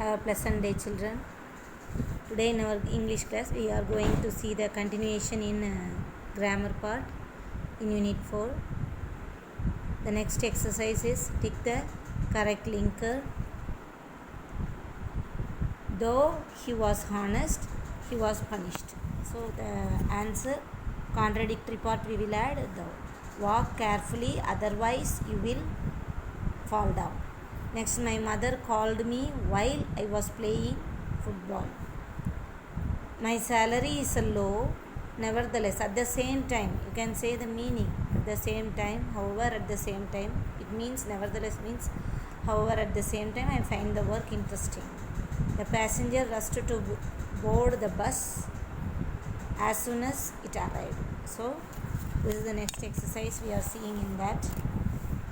Have a pleasant day, children. Today in our English class we are going to see the continuation in grammar part in unit 4. The next exercise is tick the correct linker. Though he was honest, he was punished. So the answer, contradictory part we will add. Walk carefully, otherwise you will fall down. Next, my mother called me while I was playing football. My salary is low, nevertheless, at the same time, you can say the meaning at the same time, however, at the same time, it means nevertheless means, however, at the same time, I find the work interesting. The passenger rushed to board the bus as soon as it arrived. So, this is the next exercise we are seeing in that.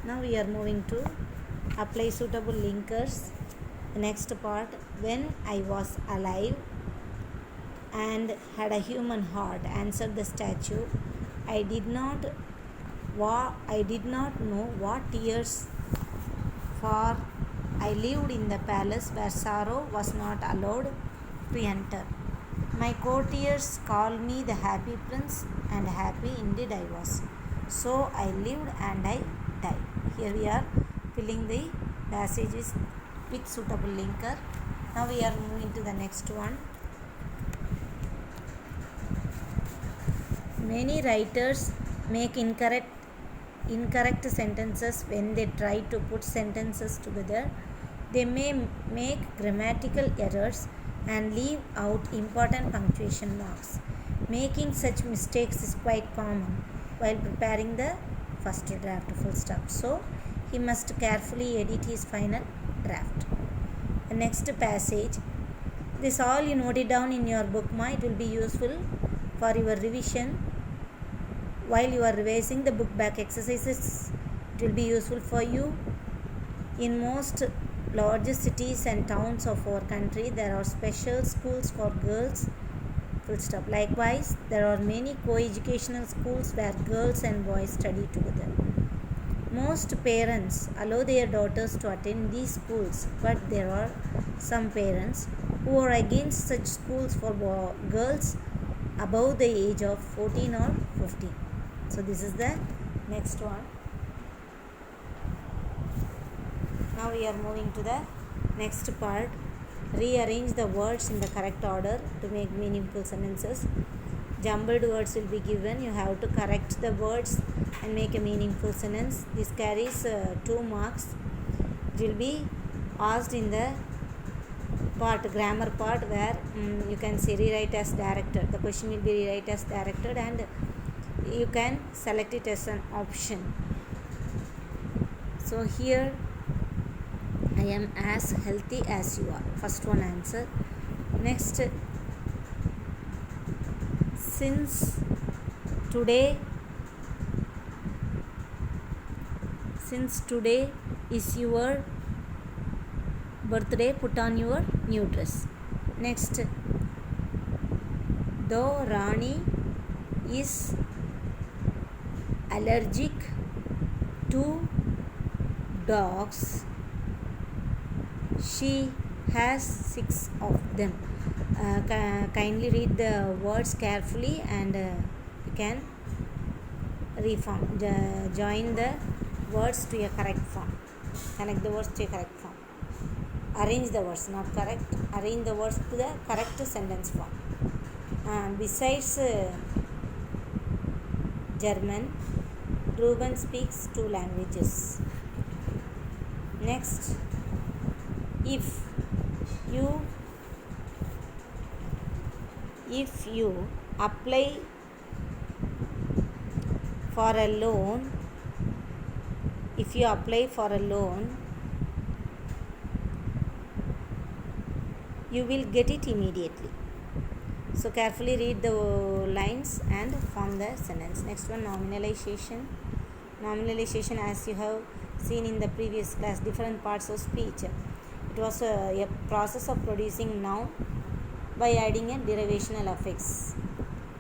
Now we are moving to apply suitable linkers. The next part, when I was alive and had a human heart, answered the statue. I did not know what tears, for I lived in the palace where sorrow was not allowed to enter. My courtiers called me the happy prince, and happy indeed I was. So I lived and I died. Here we are filling the passages with suitable linker. Now we are moving to the next one. Many writers make incorrect sentences when they try to put sentences together. They may make grammatical errors and leave out important punctuation marks. Making such mistakes is quite common while preparing the first draft, full stop. So, he must carefully edit his final draft. The next passage, this all you noted down in your bookmark. It will be useful for your revision while you are revising the book back exercises. It will be useful for you. In most large cities and towns of our country, there are special schools for girls, full stop. Likewise, there are many co-educational schools where girls and boys study together. Most parents allow their daughters to attend these schools, but there are some parents who are against such schools for girls above the age of 14 or 15. So this is the next one. Now we are moving to the next part. Rearrange the words in the correct order to make meaningful sentences. Jumbled words will be given. You have to correct the words and make a meaningful sentence. This carries 2 marks. It will be asked in the grammar part, where you can say rewrite as directed. The question will be rewrite as directed, and you can select it as an option. So here, I am as healthy as you are. First one answer. Next, since today is your birthday, put on your new dress. Next, though Rani is allergic to dogs, she has 6 of them. Kindly read the words carefully and you can reform. Join the words to a correct form. Connect the words to a correct form. Arrange the words, not correct. Arrange the words to the correct sentence form. Besides German, Ruben speaks 2 languages. Next, if you apply for a loan, you will get it immediately. So carefully read the lines and form the sentence. Next one, nominalization. Nominalization, as you have seen in the previous class, different parts of speech. It was a process of producing noun by adding a derivational affix.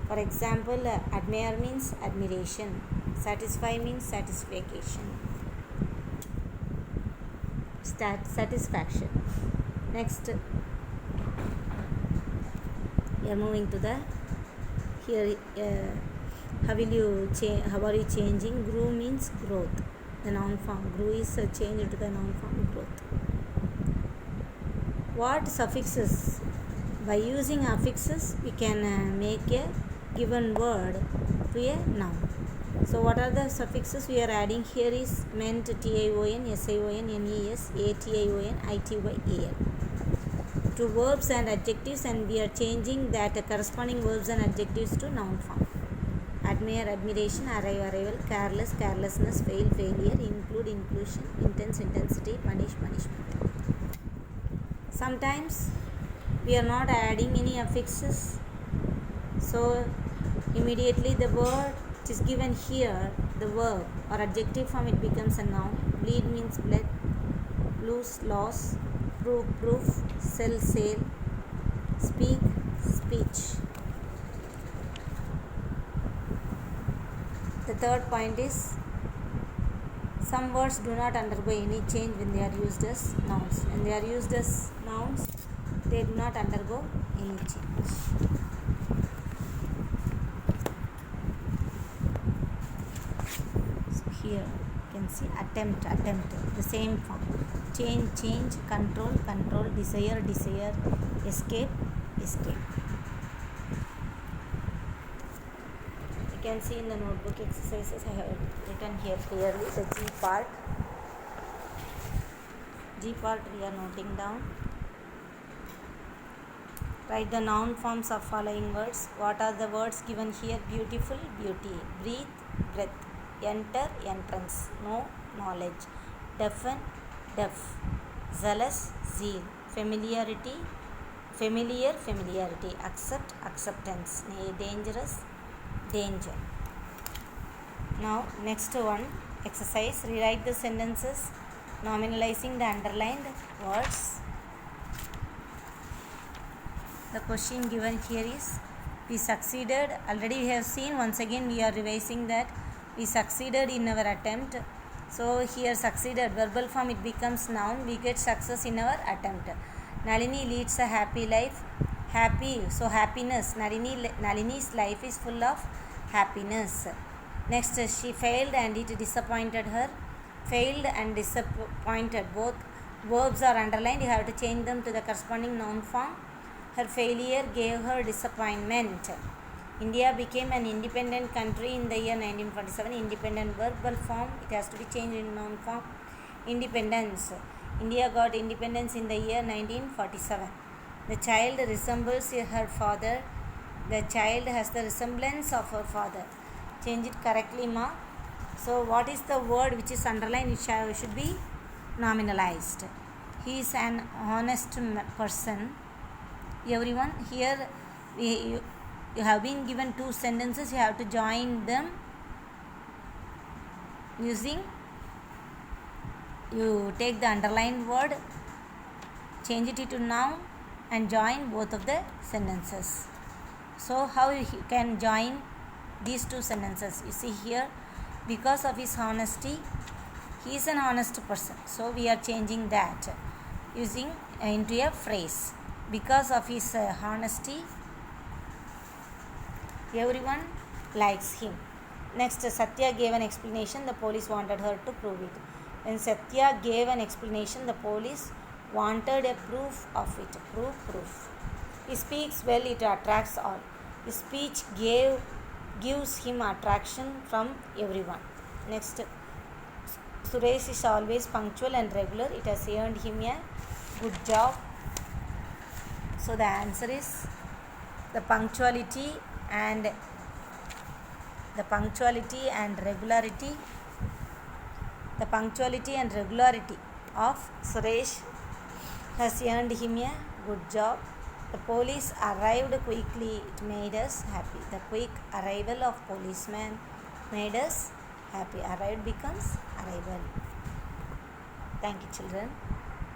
For example, admire means admiration, satisfy means satisfaction. Satisfaction. Next, we are moving to the here. How are you changing? Grew means growth. The noun form. Grew is changed to the noun form growth. What suffixes? By using affixes, we can make a given word to a noun. So what are the suffixes we are adding here is meant, tion, sion, nes, ation, ity, to verbs and adjectives, and we are changing that corresponding verbs and adjectives to noun form. Admire, admiration, arrive, arrival, careless, carelessness, fail, failure, include, inclusion, intense, intensity, punish, punishment. Sometimes we are not adding any affixes, so immediately the word which is given here, the verb or adjective form, it becomes a noun. Bleed means bled, lose, loss, prove, proof, sell, sale, speak, speech. The third point is some words do not undergo any change when they are used as nouns. When they are used as nouns, they do not undergo any change. So here you can see attempt, the same form. Change, control, desire, escape, escape. You can see in the notebook exercises I have written here clearly the G part. G part we are noting down. Write the noun forms of following words. What are the words given here? Beautiful, beauty. Breathe, breath. Enter, entrance. Know, knowledge. Deafen, deaf. Zealous, zeal. Familiarity, familiar, familiarity. Accept, acceptance. Dangerous, danger. Now next one exercise, rewrite the sentences nominalizing the underlined words. The question given here is, we succeeded. Already we have seen, once again we are revising that we succeeded in our attempt. So here succeeded, verbal form, it becomes noun. We get success in our attempt. Nalini leads a happy life. Happy, so happiness. Nalini's life is full of happiness. Next, she failed and it disappointed her. Failed and disappointed, both verbs are underlined. You have to change them to the corresponding noun form. Her failure gave her disappointment. India became an independent country in the year 1947. Independent, verbal form, it has to be changed in noun form. Independence. India got independence in the year 1947. The child resembles her father. The child has the resemblance of her father. Change it correctly, ma. So what is the word which is underlined? It should be nominalized. He is an honest person. Everyone, here you have been given two sentences. You have to join them using, you take the underlined word, change it to noun and join both of the sentences. So how you can join these two sentences? You see here, because of his honesty, he is an honest person. So we are changing that using into a phrase. Because of his honesty, everyone likes him. Next, Satya gave an explanation. The police wanted her to prove it. When Satya gave an explanation, the police wanted a proof of it. Proof. He speaks well, it attracts all. His speech gives him attraction from everyone. Next, Suresh is always punctual and regular. It has earned him a good job. So the answer is the punctuality and regularity. The punctuality and regularity of Suresh has earned him a good job. The police arrived quickly. It made us happy. The quick arrival of policeman made us happy. Arrived becomes arrival. Thank you, children.